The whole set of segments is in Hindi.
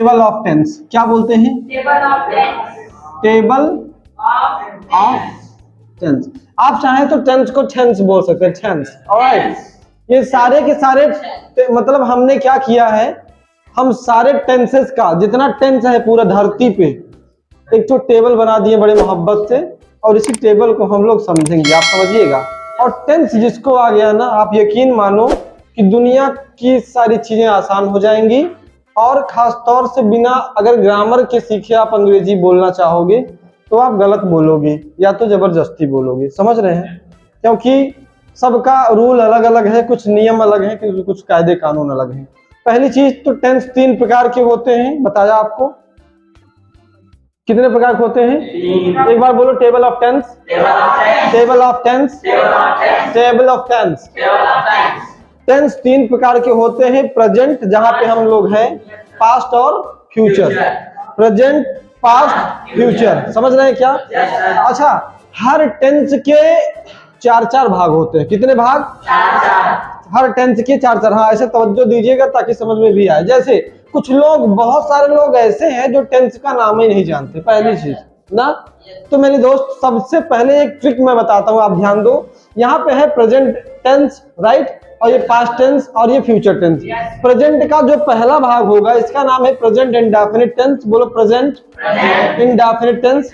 टेबल ऑफ टेंस क्या बोलते हैं? Table of tense. Table of tense. आप चाहें तो टेंस को टेंस बोल सकते हैं, टेंस। ऑलराइट, ये सारे के सारे मतलब हमने क्या किया है, हम सारे टेंसेस का जितना टेंस है पूरा धरती पे एक तो टेबल बना दिए बड़े मोहब्बत से, और इसी टेबल को हम लोग समझेंगे, आप समझिएगा। और टेंस जिसको आ गया ना, आप यकीन मानो कि दुनिया की सारी चीजें आसान हो जाएंगी। और खास तौर से बिना अगर ग्रामर के सीखे आप अंग्रेजी बोलना चाहोगे तो आप गलत बोलोगे या तो जबरदस्ती बोलोगे, समझ रहे हैं? क्योंकि सबका रूल अलग अलग है, कुछ नियम अलग है, कुछ कायदे कानून अलग हैं। पहली चीज तो टेंस 3 प्रकार के होते हैं, बताया आपको। कितने प्रकार के होते हैं? एक बार बोलो, table of tense, table of tense, table of tense. Tense 3 प्रकार के होते हैं। प्रेजेंट जहां पे हम लोग हैं, पास्ट और फ्यूचर। प्रेजेंट, पास्ट, फ्यूचर, समझ रहे हैं क्या? अच्छा, हर टेंस के 4-4 भाग होते हैं। कितने भाग? 4। हर टेंस के 4-4। हाँ, ऐसे तवज्जो दीजिएगा ताकि समझ में भी आए। जैसे कुछ लोग, बहुत सारे लोग ऐसे हैं जो टेंस का नाम ही नहीं जानते, पहली चीज ना। तो मेरे दोस्त, सबसे पहले एक ट्रिक मैं बताता हूं, आप ध्यान दो। यहाँ पे है प्रेजेंट टेंस, राइट, और ये पास्ट टेंस और ये फ्यूचर टेंस। प्रेजेंट का जो पहला भाग होगा इसका नाम है प्रेजेंट इंडेफिनिट टेंस। बोलो प्रेजेंट इंडेफिनिट टेंस।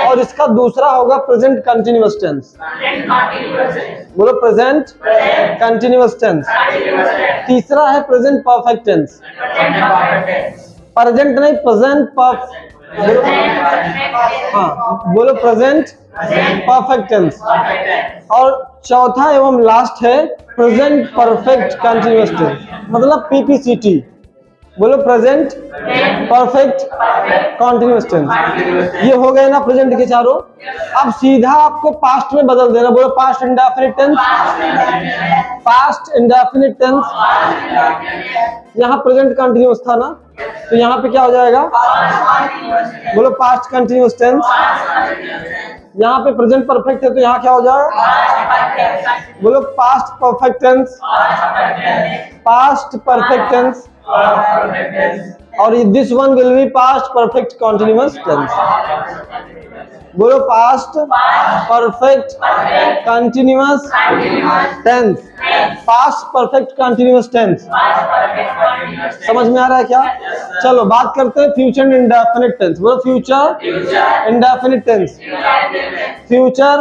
और इसका दूसरा होगा प्रेजेंट कंटिन्यूअस टेंस। बोलो प्रेजेंट कंटिन्यूअस टेंस। तीसरा है प्रेजेंट परफेक्ट टेंस। प्रेजेंट नहीं, प्रेजेंट परफेक्ट। हाँ, बोलो प्रेजेंट परफेक्ट टेंस। और चौथा एवं लास्ट है प्रेजेंट परफेक्ट कंटिन्यूअस टेंस, मतलब PPCT। बोलो प्रेजेंट परफेक्ट कंटिन्यूअस टेंस। ये हो गए ना प्रेजेंट के चारों। अब सीधा आपको पास्ट में बदल देना। बोलो past indefinite tense, past indefinite tense. यहाँ प्रेजेंट कंटिन्यूअस था ना, तो यहाँ पे क्या हो जाएगा? बोलो पास्ट कंटिन्यूअस टेंस। यहाँ पे प्रेजेंट परफेक्ट है तो यहाँ क्या हो जाएगा? बोलो past perfect tense, past perfect tense. और this one will be past perfect continuous tense. बोलो past perfect continuous tense, past perfect continuous tense. समझ में आ रहा है क्या? चलो बात करते हैं फ्यूचर इंडेफिनिट टेंस। बोलो फ्यूचर इंडेफिनिट टेंस, फ्यूचर,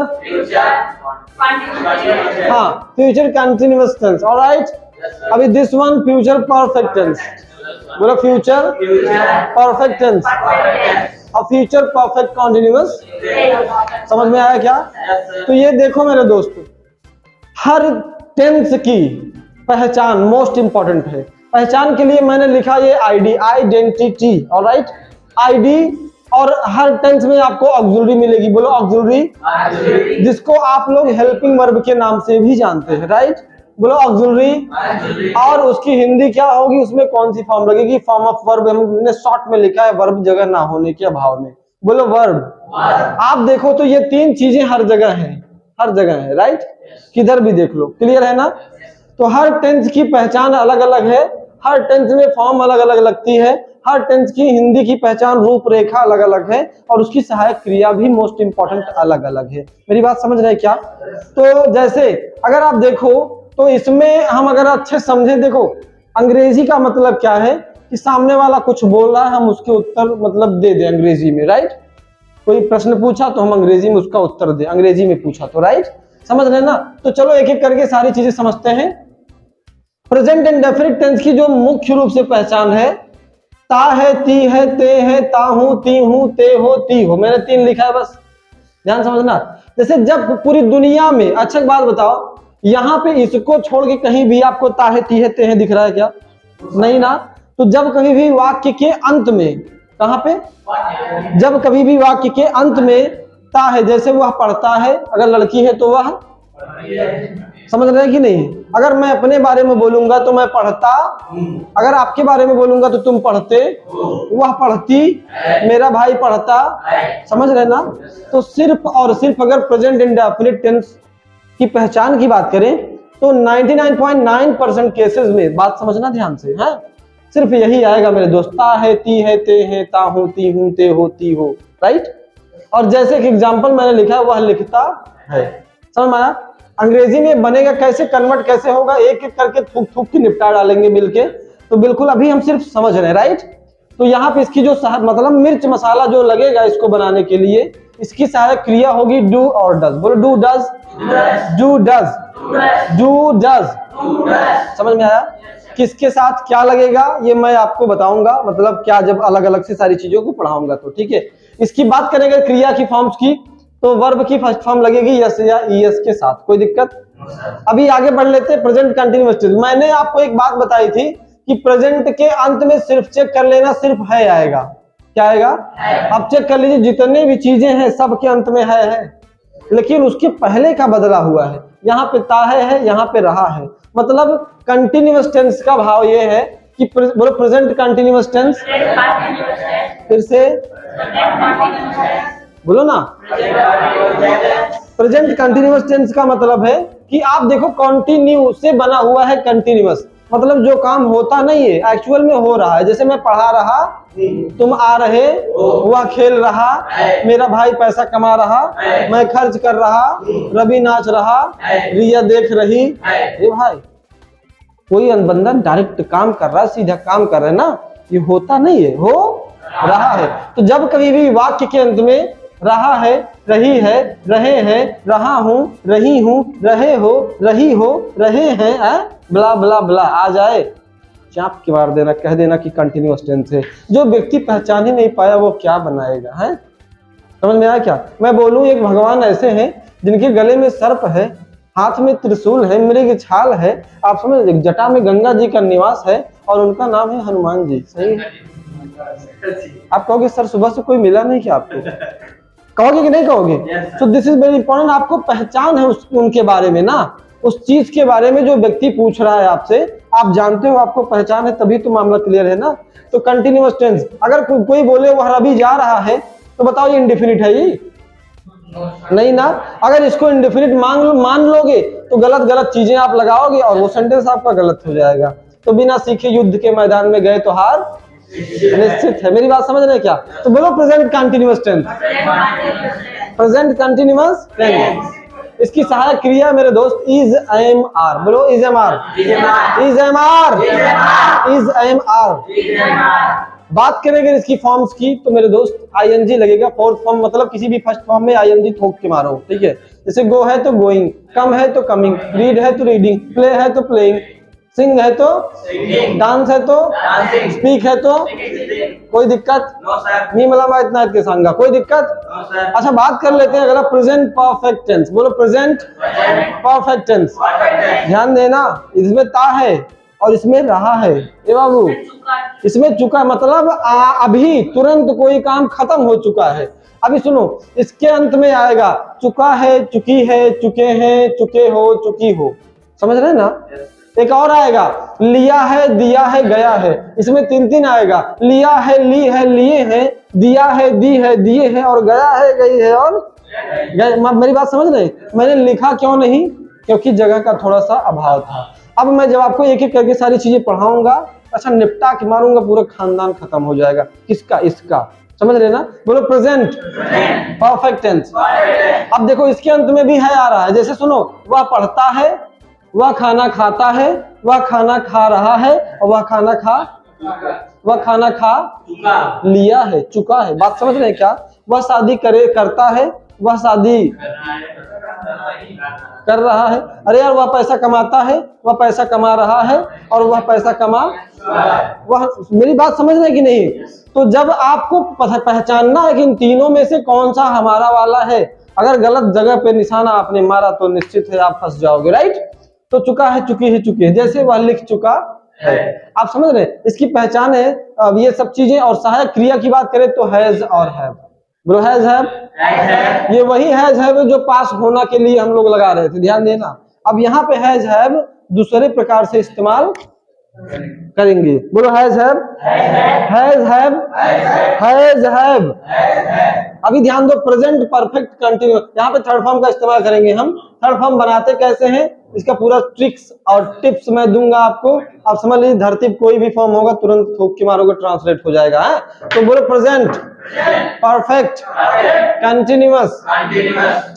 हाँ, फ्यूचर कंटिन्यूअस टेंस। ऑलराइट, अभी this one future perfect tense. बोलो फ्यूचर परफेक्ट टेंस और फ्यूचर परफेक्ट कंटिन्यूअस। समझ में आया क्या? तो ये देखो मेरे दोस्तों, हर टेंस की पहचान मोस्ट इंपॉर्टेंट है। पहचान के लिए मैंने लिखा ये आईडी, आइडेंटिटी। Alright, ID. और हर टेंस में आपको ऑक्सिलरी मिलेगी। बोलो ऑक्सिलरी, जिसको आप लोग हेल्पिंग वर्ब के नाम से भी जानते हैं, राइट। बोलो ऑक्सिलरी। और उसकी हिंदी क्या होगी, उसमें कौन सी फॉर्म लगेगी? Form of verb. हमने शॉर्ट में लिखा है, वर्ब जगह ना होने के अभाव में। बोलो वर्ब। आप देखो तो ये 3 चीजें हर जगह हैं, हर जगह है, राइट। किधर भी देख लो, क्लियर है ना? तो हर टेंस की पहचान अलग अलग है, हर टेंस में फॉर्म अलग अलग लगती है, हर टेंस की हिंदी की पहचान रूपरेखा अलग अलग है, और उसकी सहायक क्रिया भी मोस्ट इंपॉर्टेंट अलग अलग है। मेरी बात समझ रहे हैं क्या? तो जैसे अगर आप देखो तो इसमें हम अगर अच्छे समझे, देखो अंग्रेजी का मतलब क्या है कि सामने वाला कुछ बोल रहा है, हम उसके उत्तर मतलब दे दें अंग्रेजी में, राइट। कोई प्रश्न पूछा तो हम अंग्रेजी में उसका उत्तर दें, अंग्रेजी में पूछा तो, राइट। समझ रहे ना? तो चलो एक एक करके सारी चीजें समझते हैं। प्रेजेंट इंडेफिनिट टेंस की जो मुख्य रूप से पहचान है, ता है, ती है, ते है, ता हूं, ती हूं, ते हो, ती हो। मैंने 3 लिखा है, बस ध्यान समझना। जैसे जब पूरी दुनिया में, अच्छा एक बात बताओ, यहाँ पे इसको छोड़ के कहीं भी आपको ता है, ती है, ते है दिख रहा है क्या? नहीं ना। तो जब कभी भी वाक्य के अंत में, कहाँ पे? जब कभी भी वाक्य के अंत में ता है, जैसे वह पढ़ता है, अगर लड़की है तो वह, समझ रहे हैं कि नहीं? अगर मैं अपने बारे में बोलूंगा तो मैं पढ़ता, अगर आपके बारे में बोलूंगा तो तुम पढ़ते, वह पढ़ती, मेरा भाई पढ़ता। समझ रहे ना? तो सिर्फ और सिर्फ अगर प्रेजेंट इंडेफिनिट टेंस की पहचान की बात करें तो 99.9% केसेस में, बात समझना ध्यान से, है, सिर्फ यही आएगा मेरे दोस्त, ता है, ती है, ते है, ता हूं, ती हूं, ते हो, ती हो, राइट। और जैसे एक एग्जाम्पल मैंने लिखा है, वह लिखता है। समझ में आया? अंग्रेजी में बनेगा कैसे, कन्वर्ट कैसे होगा, एक एक करके थूक थूक के निपटा डालेंगे मिलके। तो बिल्कुल अभी हम सिर्फ समझ रहे हैं, राइट। तो यहाँ पे इसकी जो मतलब मिर्च मसाला जो लगेगा इसको बनाने के लिए, इसकी सहायक क्रिया होगी डू और डज। बोलो do does, do does, do does. समझ में आया? किसके साथ क्या लगेगा ये मैं आपको बताऊंगा, मतलब क्या जब अलग अलग से सारी चीजों को पढ़ाऊंगा तो, ठीक है। इसकी बात करेंगे क्रिया की फॉर्म्स की, तो वर्ब की फर्स्ट फॉर्म लगेगी यस या ईएस के साथ, कोई दिक्कत? अभी आगे बढ़ लेते हैं प्रेजेंट कंटिन्यूअस टेंस। मैंने आपको एक बात बताई थी कि प्रेजेंट के अंत में सिर्फ चेक कर लेना, सिर्फ है आएगा। क्या आएगा? अब चेक कर लीजिए, जितने भी चीजें हैं सब के अंत में है, लेकिन उसके पहले का बदला हुआ है। यहाँ पे ता है, यहाँ पे रहा है। मतलब कंटिन्यूअस टेंस का भाव ये है कि बोलो प्रेजेंट कंटिन्यूअस टेंस, फिर से बोलो ना। प्रेजेंट कंटिन्यूअस टेंस का मतलब है कि आप देखो कंटिन्यू से बना हुआ है कंटिन्यूअस, मतलब जो काम होता नहीं है एक्चुअल में हो रहा है। जैसे मैं पढ़ा रहा, तुम आ रहे, वह खेल रहा, मेरा भाई पैसा कमा रहा, मैं खर्च कर रहा, रवि नाच रहा, रिया देख रही। ये भाई कोई बंदा डायरेक्ट काम कर रहा है, सीधा काम कर रहा है ना, ये होता नहीं है, हो रहा है। तो जब कभी भी वाक्य के अंत में रहा है, रही है, रहे हैं, रहा हूं, रही हूं, रहे हो, रही हो, रहे हैं, ब्ला ब्ला ब्ला आ जाए, चाप के मार देना, कह देना कि कंटिन्यूअस टेंस है। जो व्यक्ति पहचान ही नहीं पाया वो क्या बनाएगा, है? समझ में आया क्या? मैं बोलूं एक भगवान ऐसे हैं जिनके गले में सर्प है, हाथ में त्रिशूल है, मृग छाल है, आप समझ, जटा में गंगा जी का निवास है और उनका नाम है हनुमान जी। सही? आप कहोगे सर सुबह से कोई मिला नहीं क्या आपको? कहोगे कि नहीं कहोगे? तो दिस इज वेरी इंपॉर्टेंट। आपको पहचान है उनके बारे में ना, उस चीज के बारे में जो व्यक्ति पूछ रहा है आपसे, आप जानते हो, आपको पहचान है, तभी तो मामला क्लियर है ना। तो कंटिन्यूअस टेंस, अगर कोई बोले वह अभी जा रहा है, तो बताओ ये इंडेफिनिट है? ये नहीं ना। अगर इसको इंडेफिनिट मान लोगे तो गलत गलत चीजें आप लगाओगे और वो सेंटेंस आपका गलत हो जाएगा। तो बिना सीखे युद्ध के मैदान में गए तो हार निश्चित है। मेरी बात समझ रहे हैं क्या? तो बोलो present continuous tense, present continuous tense. इसकी सहायक क्रिया मेरे दोस्त इज, एम, आर। बोलो is, am, are, is, am, are, is, am, are. बात करेंगे इसकी फॉर्म्स की, तो मेरे दोस्त आईएनजी लगेगा फोर्थ फॉर्म, मतलब किसी भी फर्स्ट फॉर्म में आईएनजी ठोक के मारो, ठीक है। जैसे गो है तो गोइंग, कम है तो कमिंग, रीड है तो रीडिंग, प्ले है तो प्लेइंग, सिंग है तो डांस है तो स्पीक है तो, कोई दिक्कत? नहीं मला मैं इतना के सांगा, कोई दिक्कत? अच्छा बात कर लेते हैं अगला, प्रेजेंट परफेक्ट टेंस। बोलो प्रेजेंट परफेक्ट टेंस। ध्यान देना, इसमें ता है और इसमें रहा है। ए बाबू, इसमें चुका, मतलब अभी तुरंत कोई काम खत्म हो चुका है। अभी सुनो, इसके अंत में आएगा चुका है, चुकी है, चुके हैं, चुके हो, चुकी हो। समझ रहे हैं ना? एक और आएगा लिया है, दिया है, गया है। इसमें तीन तीन आएगा, लिया है, ली है, लिए हैं, दिया है, दी है, दिए हैं, और गया है, गई है, और गए। मेरी बात समझ रहे? मैंने लिखा क्यों नहीं? क्योंकि जगह का थोड़ा सा अभाव था। अब मैं जब आपको एक एक करके सारी चीजें पढ़ाऊंगा, अच्छा निपटा के मारूंगा, पूरा खानदान खत्म हो जाएगा। किसका? इसका। समझ रहे ना? बोलो प्रेजेंट परफेक्ट टेंस। अब देखो इसके अंत में भी है आ रहा है। जैसे सुनो, वह पढ़ता है, वह खाना खाता है, वह खाना खा रहा है, और वह खाना खा लिया है, चुका है। बात समझ रहे हैं क्या? वह शादी करता है, वह शादी कर रहा है। अरे यार, वह पैसा कमाता है, वह पैसा कमा रहा है, और वह पैसा वह। मेरी बात समझ रहे हैं कि नहीं? तो जब आपको पहचानना है कि इन तीनों में से कौन सा हमारा वाला है, अगर गलत जगह पे निशाना आपने मारा तो निश्चित है आप फंस जाओगे, राइट? तो चुका है, चुकी है, चुकी है, जैसे वह लिख चुका है। आप समझ रहे हैं? इसकी पहचान है अब ये सब चीजें। और सहायक क्रिया की बात करें तो हैज और हैव। ब्रो हैज हैव, ये वही हैज हैव जो पास होना के लिए हम लोग लगा रहे थे, ध्यान देना। अब यहाँ पे हैज हैव दूसरे प्रकार से इस्तेमाल करेंगे। बोलो has have, has have, has have. अभी ध्यान दो, प्रेजेंट परफेक्ट कंटिन्यूअस, यहाँ पे थर्ड फॉर्म का इस्तेमाल करेंगे हम। थर्ड फॉर्म बनाते कैसे हैं, इसका पूरा ट्रिक्स और टिप्स मैं दूंगा आपको। आप समझ लीजिए, धरती पे कोई भी फॉर्म होगा तुरंत थूक के मारोगे ट्रांसलेट हो जाएगा है? तो बोलो प्रेजेंट परफेक्ट कंटिन्यूअस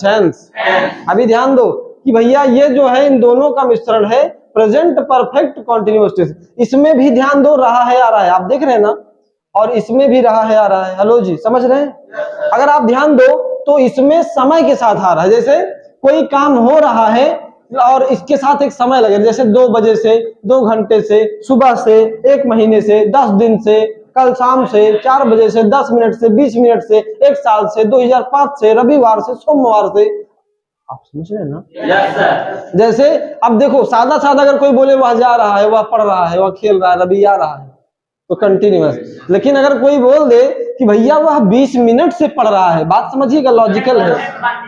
टेंस। अभी ध्यान दो कि भैया ये जो है इन दोनों का मिश्रण है, प्रेजेंट परफेक्ट कॉन्टिन्यूअस टेंस। इसमें भी ध्यान दो, रहा है आ रहा है, आप देख रहे हैं ना, और इसमें भी रहा है आ रहा है। हेलो जी, समझ रहे हैं? अगर आप ध्यान दो तो इसमें समय के साथ आ रहा है, जैसे कोई काम हो रहा है और इसके साथ एक समय लगे, जैसे 2 बजे से, 2 घंटे से, सुबह से, 1 महीने से, 10 दिन से, कल शाम से, 4 बजे से, 10 मिनट से, 20 मिनट से, 1 साल से, 2005 से, रविवार से, सोमवार से। आप समझ रहे हैं ना? yes, sir. जैसे अब देखो, सादा सादा अगर कोई बोले वह जा रहा है, वह पढ़ रहा है, वह खेल रहा है, अभी आ रहा है, तो कंटिन्यूअस। लेकिन अगर कोई बोल दे कि भैया वह 20 मिनट से पढ़ रहा है, बात समझिएगा, लॉजिकल है,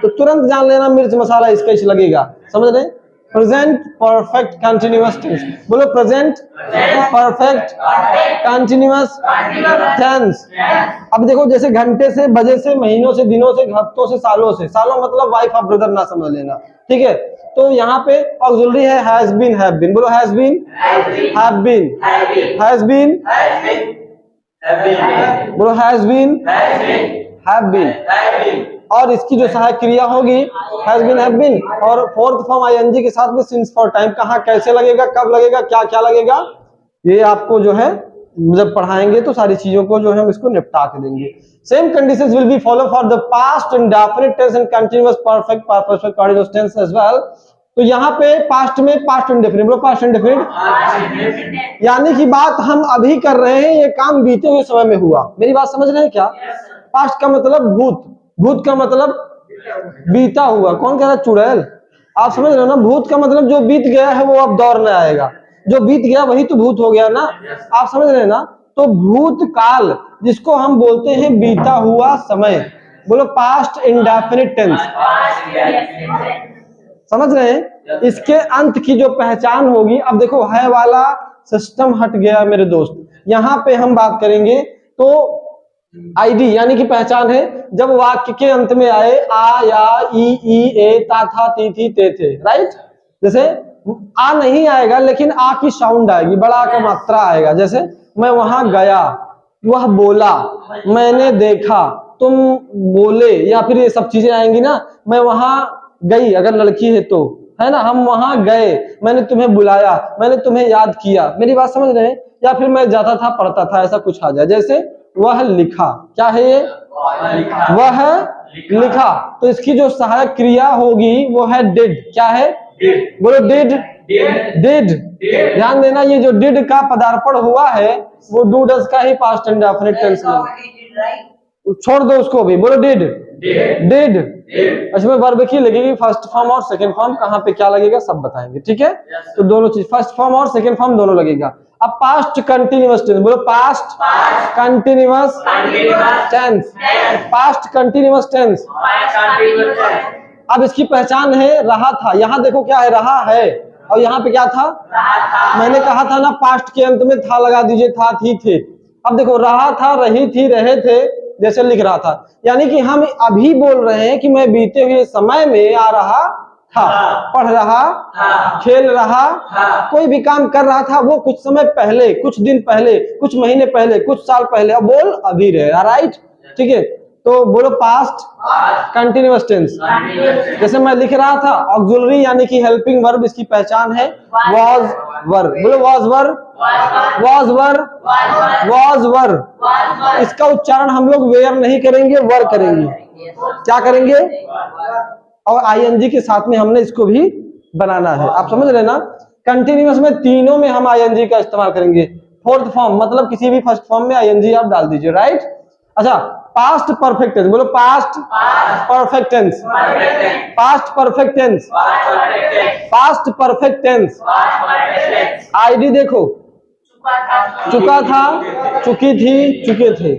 तो तुरंत जान लेना मिर्च मसाला स्केच लगेगा। समझ रहे? Present perfect continuous tense. बोलो प्रेजेंट परफेक्ट कंटिन्यूअस टेंस। अब देखो, जैसे घंटे से, बजे से, महीनों से, दिनों से, हफ्तों से, सालों से। सालों मतलब वाइफ ऑफ ब्रदर ना समझ लेना, ठीक है? तो यहाँ पे ऑक्सिलरी है हैज बीन, हैव बीन। बोलो has been, have been, has been, बोलो हैज बीन, हैव बीन। और इसकी जो सहायक क्रिया होगी हैज बीन, हैव बीन, और फोर्थ फॉर्म आईएनजी के साथ में सिंस फॉर टाइम। कहाँ कैसे लगेगा, कब लगेगा, क्या क्या लगेगा, ये आपको जो है जब पढ़ाएंगे तो सारी चीजों को जो है हम इसको निपटा के देंगे। Same conditions will be follow for the past indefinite tense and continuous perfect perfect continuous tense as well. तो यहाँ पे पास्ट में पास्ट इंडेफिनिट, बोलो पास्ट इंडेफिनिट, यानी कि बात हम अभी कर रहे हैं, ये काम बीते हुए समय में हुआ। मेरी बात समझ रहे हैं क्या? पास्ट का मतलब भूत, भूत का मतलब बीता हुआ। कौन कह रहा है चुड़ैल? आप समझ रहे हो ना? भूत का मतलब जो बीत गया है वो अब दौर में आएगा, जो बीत गया वही तो भूत हो गया ना। आप समझ रहे हैं ना? तो भूतकाल जिसको हम बोलते हैं बीता हुआ समय, बोलो पास्ट इंडेफिनिट टेंस। समझ रहे हैं? इसके अंत की जो पहचान होगी, अब देखो है वाला सिस्टम हट गया मेरे दोस्त। यहाँ पे हम बात करेंगे तो आईडी यानी कि पहचान है, जब वाक्य के अंत में आए आ, या, ई, ए, ता, था, ती, थी, ते, थे, राइट? जैसे आ नहीं आएगा लेकिन आ की साउंड आएगी, बड़ा का मात्रा आएगा। जैसे मैं वहां गया, वह बोला, मैंने देखा, तुम बोले, या फिर ये सब चीजें आएंगी ना। मैं वहां गई अगर लड़की है तो, है ना, हम वहां गए, मैंने तुम्हें बुलाया, मैंने तुम्हें याद किया। मेरी बात समझ रहे हैं? या फिर मैं जाता था, पढ़ता था, ऐसा कुछ आ जाए। जैसे वह लिखा, क्या है ये? वह लिखा। तो इसकी जो सहायक क्रिया होगी वो है डिड। क्या है? बोलो डिड, डिड। ध्यान देना, ये जो डिड का पदार्पण हुआ है वो डू डज का ही पास्ट इंडेफिनिट टेंस में। छोड़ दो उसको भी, बोलो डिड, डिड। इसमें वर्ब की लगेगी फर्स्ट फॉर्म और सेकंड फॉर्म, कहाँ पे क्या लगेगा सब बताएंगे, ठीक है? तो दोनों चीज, फर्स्ट फॉर्म और सेकंड फॉर्म दोनों लगेगा। अब पास्ट कंटिन्यूअस टेंस, बोलो past continuous tense, past continuous tense. अब इसकी पहचान है रहा था। यहाँ देखो क्या है, रहा है, और यहाँ पे क्या था? मैंने कहा था ना पास्ट के अंत में था लगा दीजिए, था, थी, थे। अब देखो रहा था, रही थी, रहे थे, जैसे लिख रहा था, यानी कि हम अभी बोल रहे हैं कि मैं बीते हुए समय में आ रहा था, पढ़ रहा, खेल रहा, कोई भी काम कर रहा था, वो कुछ समय पहले, कुछ दिन पहले, कुछ महीने पहले, कुछ साल पहले। अब बोल अभी रहे, राइट? ठीक है, तो बोलो पास्ट कंटिन्यूअस टेंस। जैसे मैं लिख रहा था, ऑक्सिलरी यानी कि हेल्पिंग वर्ब, इसकी पहचान है वाज वर। बोलो was were, was were, was वर। इसका उच्चारण हम लोग वेयर नहीं करेंगे, वर करेंगे। क्या करेंगे? और आईएनजी के साथ में हमने इसको भी बनाना है। आप समझ रहे ना? कंटिन्यूअस में तीनों में हम आईएनजी का इस्तेमाल करेंगे। फोर्थ फॉर्म मतलब किसी भी फर्स्ट फॉर्म में आईएनजी आप डाल दीजिए, राइट? अच्छा, पास्ट परफेक्ट टेंस, बोलो past perfect tense, past perfect tense, past perfect tense. ID देखो, चुका था, चुकी थी, चुके थे।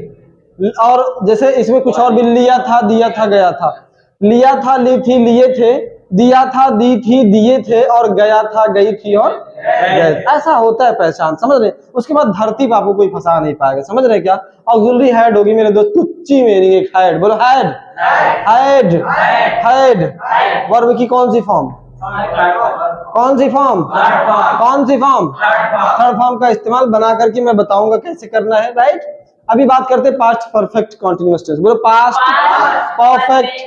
और जैसे इसमें कुछ और भी, लिया था, दिया था, गया था, लिया था, ली थी, लिए थे, दिया था, दी थी, दिए थे, और गया था, गई थी और गए। ऐसा होता है पहचान, समझ रहे? उसके बाद धरती पे आपको कोई फंसा नहीं पाएगा, समझ रहे क्या? ऑक्सिलरी हेड होगी मेरे दोस्त, तुच्ची मीनिंग एक हेड, बोलो हेड, हेड, हेड। वर्ब की कौन सी फॉर्म? कौन सी फॉर्म? कौन सी फॉर्म? थर्ड फॉर्म का इस्तेमाल बना करके मैं बताऊंगा कैसे करना है, राइट? अभी बात करते हैं पास्ट परफेक्ट कॉन्टिन्यूअस टेंस। बोलो पास्ट परफेक्ट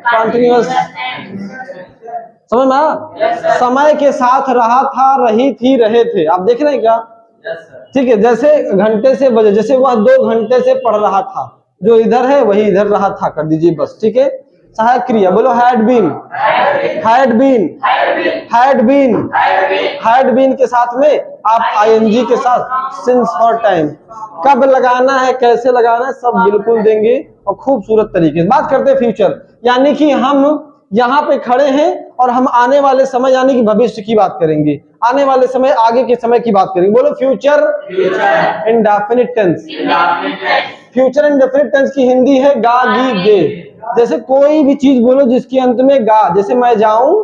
कॉन्टिन्यूअस। समझ में आया? समय के साथ रहा था, रही थी, रहे थे। आप देख रहे हैं क्या? ठीक है, जैसे घंटे से बजे, जैसे वह 2 घंटे से पढ़ रहा था, जो इधर है वही इधर रहा था कर दीजिए बस, ठीक है? सहायक क्रिया बोलो had been, had been, had been, had been के साथ में आप आईएनजी के साथ सिंस फॉर टाइम, कब लगाना है, कैसे लगाना है, सब बिल्कुल देंगे और खूबसूरत तरीके से। बात करते हैं फ्यूचर, यानी कि हम यहाँ पे खड़े हैं और हम आने वाले समय यानी कि भविष्य की बात करेंगे, आने वाले समय, आगे के समय की बात करेंगे। बोलो future indefinite tense. Future indefinite tense की हिंदी है गा, गी, गे। जैसे कोई भी चीज बोलो जिसके अंत में गा, जैसे मैं जाऊं,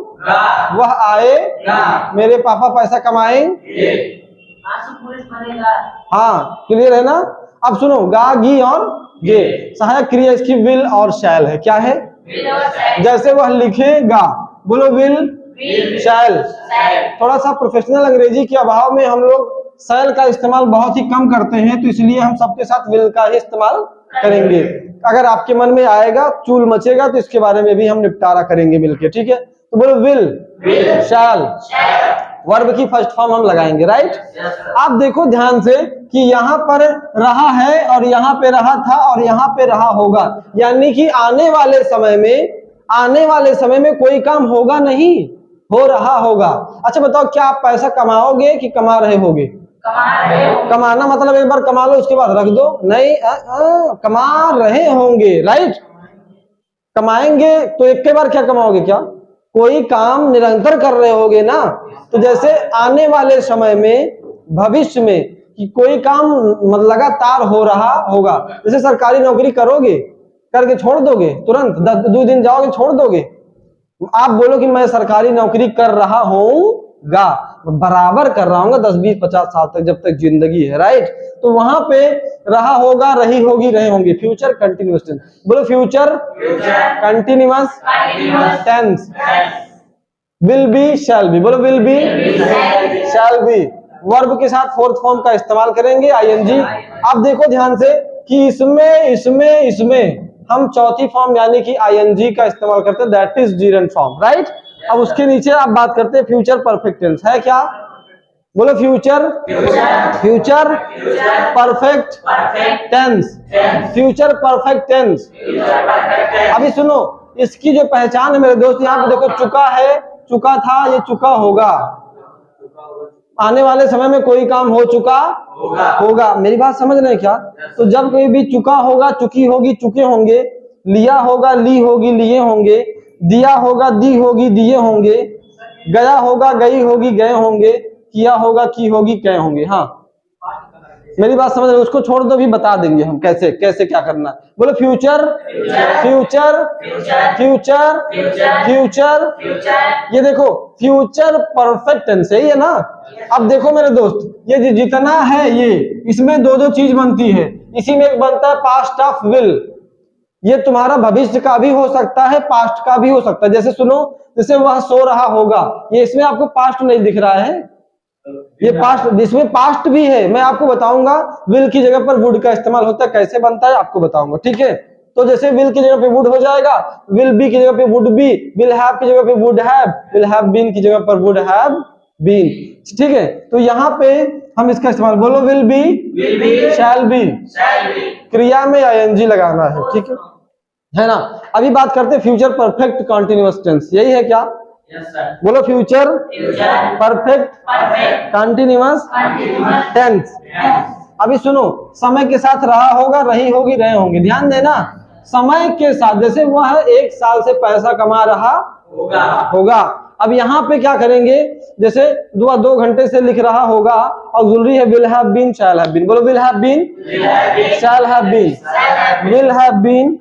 वह आए, मेरे पापा पैसा कमाएंगे, हाँ क्लियर है ना? अब सुनो, गा, गी और गे। सहायक क्रिया इसकी विल और शैल है। क्या है? जैसे वह लिखेगा, बोलो विल, शैल। थोड़ा सा प्रोफेशनल अंग्रेजी के अभाव में हम लोग शैल का इस्तेमाल बहुत ही कम करते हैं, तो इसलिए हम सबके साथ विल का ही इस्तेमाल करेंगे। अगर आपके मन में आएगा, चूल मचेगा, तो इसके बारे में भी हम निपटारा करेंगे मिलके, ठीक है? तो बोलो विल, शैल। वर्ब की फर्स्ट फॉर्म हम लगाएंगे, राइट? आप देखो ध्यान से कि यहाँ पर रहा है और यहाँ पे रहा था और यहाँ पे रहा होगा, यानी कि आने वाले समय में, आने वाले समय में कोई काम होगा नहीं, हो रहा होगा। अच्छा बताओ, क्या आप पैसा कमाओगे कि कमा रहे होगे? कमाना मतलब एक बार कमा लो उसके बाद रख दो, नहीं, कमा रहे होंगे, राइट? कमाएंगे तो एक के बार क्या कमाओगे? क्या कोई काम निरंतर कर रहे होगे ना? तो जैसे आने वाले समय में, भविष्य में, कि कोई काम लगातार हो रहा होगा। जैसे सरकारी नौकरी करोगे, करके छोड़ दोगे तुरंत, 2 दिन जाओगे छोड़ दोगे? आप बोलो कि मैं सरकारी नौकरी कर रहा हूँगा, बराबर कर रहा हूँ 10, 20, 50 साल तक, जब तक जिंदगी है, राइट? तो वहां पे रहा होगा, रही होगी, रहे होंगे। Future continuous tense. बोलो future continuous tense. Will be, shall be. बोलो will be, shall be. Verb के साथ फोर्थ फॉर्म का इस्तेमाल करेंगे, आईएनजी। आप देखो ध्यान से कि इसमें हम चौथी फॉर्म यानी कि आईएनजी का इस्तेमाल करते हैं, दैट इज जीरेंट फॉर्म, राइट? अब उसके नीचे आप बात करते हैं फ्यूचर परफेक्ट टेंस। है क्या? बोलो future perfect tense. Future perfect tense. अभी सुनो, इसकी जो पहचान है मेरे दोस्त, यहाँ पे देखो, चुका है, चुका था, ये चुका होगा। आने वाले समय में कोई काम हो चुका होगा। मेरी बात समझ रहे हैं क्या? तो जब कोई भी चुका होगा, चुकी होगी, चुके होंगे, लिया होगा, ली होगी, लिए होंगे, दिया होगा, दी होगी, दिए होंगे, गया होगा, गई होगी, गए होंगे, किया होगा, की होगी, कहे होंगे। हाँ मेरी बात समझ रहे? उसको छोड़ दो, भी बता देंगे हम कैसे कैसे क्या करना। बोलो फ्यूचर फ्यूचर फ्यूचर फ्यूचर। ये देखो फ्यूचर परफेक्ट टेंस है, ये ना? अब देखो मेरे दोस्त, ये जितना है ये, इसमें 2 चीज बनती है। इसी में एक बनता है पास्ट ऑफ विल। ये तुम्हारा भविष्य का भी हो सकता है, पास्ट का भी हो सकता है। जैसे सुनो, जैसे वह सो रहा होगा, ये इसमें आपको पास्ट नहीं दिख रहा है, ये पास्ट, इसमें पास्ट भी है। मैं आपको बताऊंगा विल की जगह पर वुड का इस्तेमाल होता है, कैसे बनता है आपको बताऊंगा, ठीक है? तो जैसे विल की जगह पे वुड हो जाएगा, विल बी की जगह पे वुड बी, विल हैव की जगह पे would have, will have been की जगह पर वुड हैव बीन, ठीक है? तो यहाँ पे हम इसका इस्तेमाल, बोलो विल बी, शैल बी। क्रिया में आईएनजी लगाना है, ठीक है ना? अभी बात करते हैं फ्यूचर परफेक्ट कॉन्टिन्यूअस टेंस। यही है क्या? बोलो फ्यूचर परफेक्ट कंटिन्यूअस टेंस। अभी सुनो, समय के साथ रहा होगा, रही होगी, रहे होंगे। ध्यान देना, समय के साथ, जैसे वह 1 साल से पैसा कमा रहा होगा, अब यहाँ पे क्या करेंगे, जैसे 2 घंटे से लिख रहा होगा, ऑक्सिलरी है will have been, shall have been, बोलो will have been, shall have been, will have been,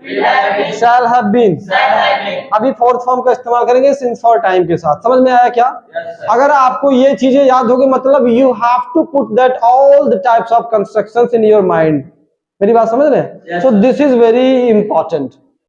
shall have been. अभी फोर्थ फॉर्म का इस्तेमाल करेंगे सिंस फॉर टाइम के साथ। समझ में आया क्या? अगर आपको ये चीजें याद होगी, मतलब you have to put that all the types of constructions in your mind. मेरी बात समझ रहे हैं? So this is very important.